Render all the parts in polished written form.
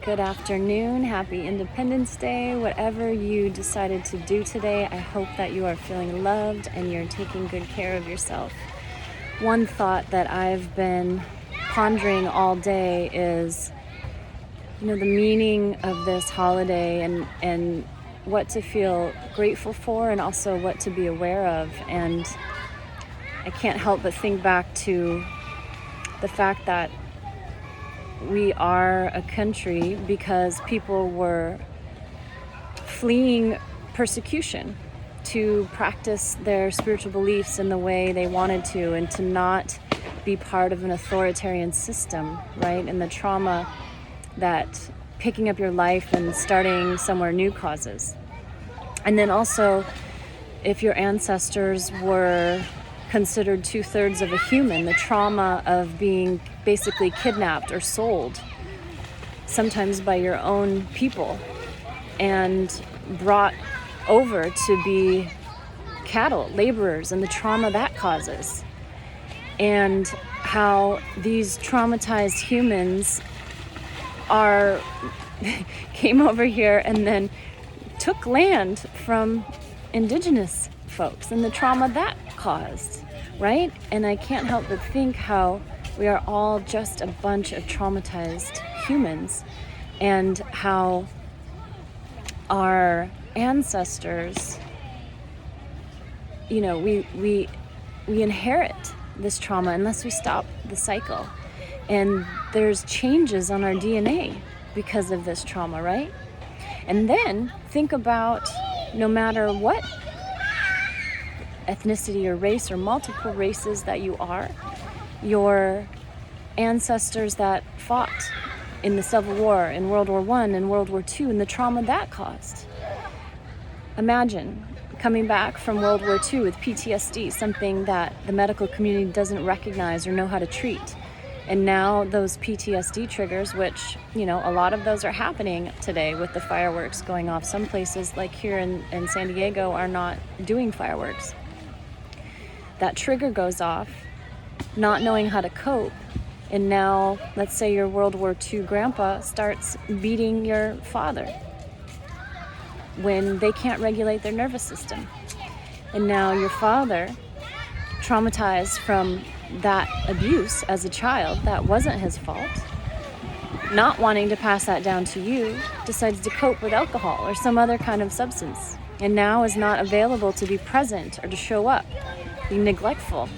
good afternoon, happy Independence Day, whatever you decided to do today. I hope that you are feeling loved and you're taking good care of yourself. One thought that I've been pondering all day is, the meaning of this holiday and what to feel grateful for and also what to be aware of. And I can't help but think back to the fact that we are a country because people were fleeing persecution to practice their spiritual beliefs in the way they wanted to and to not be part of an authoritarian system, right? And the trauma that picking up your life and starting somewhere new causes. And then also, if your ancestors were considered 2/3 of a human, the trauma of being basically kidnapped or sold, sometimes by your own people, and brought over to be cattle, laborers, and the trauma that causes. And how these traumatized humans came over here and then took land from indigenous folks and the trauma that caused, right? And I can't help but think how we are all just a bunch of traumatized humans, and how our ancestors, we inherit this trauma unless we stop the cycle. And there's changes on our DNA because of this trauma, right? And then think about, no matter what ethnicity or race or multiple races that you are, your ancestors that fought in the Civil War, in World War I, and World War II, and the trauma that caused. Imagine coming back from World War II with PTSD, something that the medical community doesn't recognize or know how to treat. And now those PTSD triggers, which, a lot of those are happening today with the fireworks going off. Some places, like here in San Diego, are not doing fireworks. That trigger goes off, not knowing how to cope. And now, let's say your World War II grandpa starts beating your father when they can't regulate their nervous system. And now your father, traumatized from that abuse as a child, that wasn't his fault, not wanting to pass that down to you, decides to cope with alcohol or some other kind of substance, and now is not available to be present or to show up, being neglectful,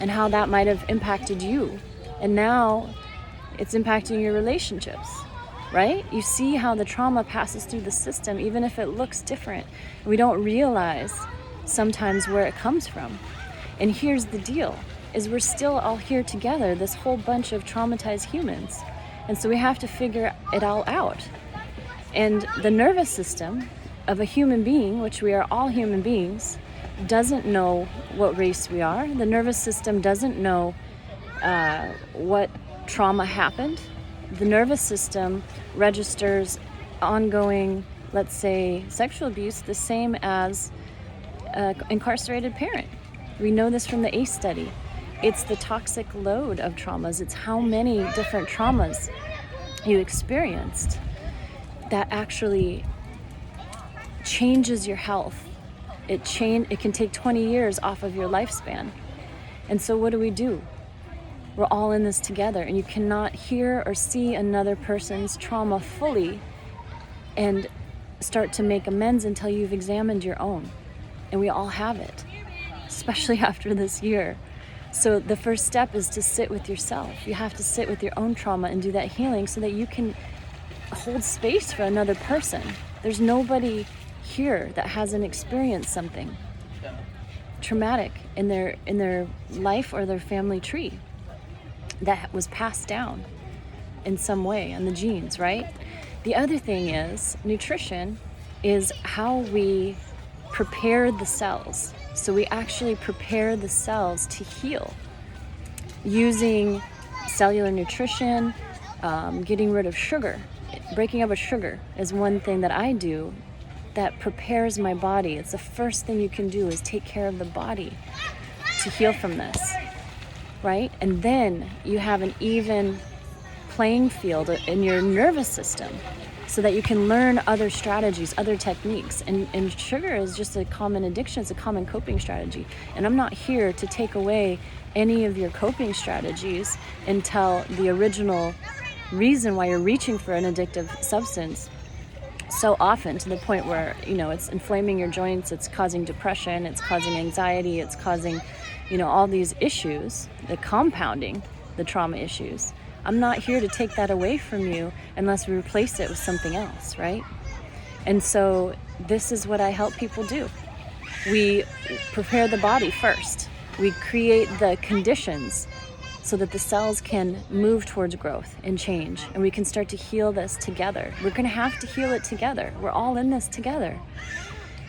and how that might have impacted you. And now it's impacting your relationships, right? You see how the trauma passes through the system, even if it looks different. We don't realize sometimes where it comes from. And here's the deal, is we're still all here together, this whole bunch of traumatized humans. And so we have to figure it all out. And the nervous system of a human being, which we are all human beings, doesn't know what race we are. The nervous system doesn't know what trauma happened. The nervous system registers ongoing, let's say, sexual abuse the same as an incarcerated parent. We know this from the ACE study. It's the toxic load of traumas. It's how many different traumas you experienced that actually changes your health. It can take 20 years off of your lifespan. And so what do? We're all in this together, and you cannot hear or see another person's trauma fully and start to make amends until you've examined your own. And we all have it, especially after this year. So the first step is to sit with yourself. You have to sit with your own trauma and do that healing so that you can hold space for another person. There's nobody here that hasn't experienced something traumatic in their life or their family tree that was passed down in some way in the genes, right? The other thing is, nutrition is how we prepare the cells. So we actually prepare the cells to heal using cellular nutrition, getting rid of sugar. Breaking up with sugar is one thing that I do that prepares my body. It's the first thing you can do, is take care of the body to heal from this, right? And then you have an even playing field in your nervous system so that you can learn other strategies, other techniques. And sugar is just a common addiction. It's a common coping strategy. And I'm not here to take away any of your coping strategies and tell the original reason why you're reaching for an addictive substance so often, to the point where, it's inflaming your joints, it's causing depression, it's causing anxiety, it's causing, all these issues, the compounding the trauma issues. I'm not here to take that away from you unless we replace it with something else, right? And so this is what I help people do. We prepare the body first. We create the conditions so that the cells can move towards growth and change, and we can start to heal this together. We're going to have to heal it together. We're all in this together.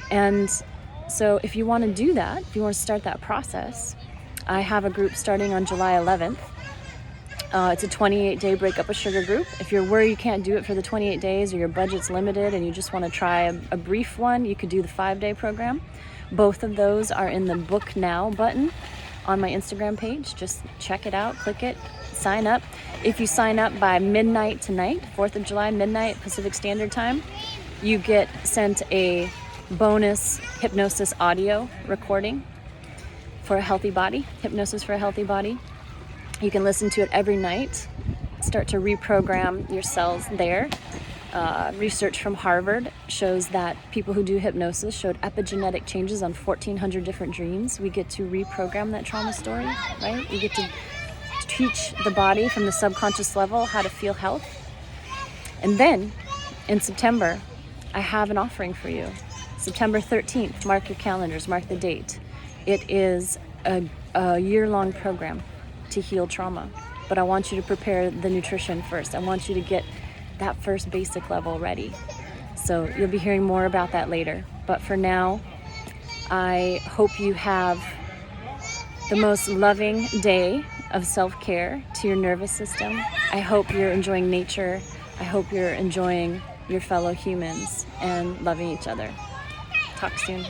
And so if you want to do that, if you want to start that process, I have a group starting on July 11th. It's a 28-day break up a sugar group. If you're worried you can't do it for the 28 days or your budget's limited and you just want to try a brief one, you could do the 5-day program. Both of those are in the Book Now button on my Instagram page. Just check it out, click it, sign up. If you sign up by midnight tonight, 4th of July, midnight Pacific Standard Time, you get sent a bonus hypnosis audio recording for a healthy body, hypnosis for a healthy body. You can listen to it every night, start to reprogram your cells there. Research from Harvard shows that people who do hypnosis showed epigenetic changes on 1,400 different dreams. We get to reprogram that trauma story, right? We get to teach the body from the subconscious level how to feel health. And then in September, I have an offering for you. September 13th, mark your calendars, mark the date. It is a year-long program to heal trauma, but I want you to prepare the nutrition first. I want you to get that first basic level ready. So you'll be hearing more about that later. But for now, I hope you have the most loving day of self-care to your nervous system. I hope you're enjoying nature. I hope you're enjoying your fellow humans and loving each other. Talk soon.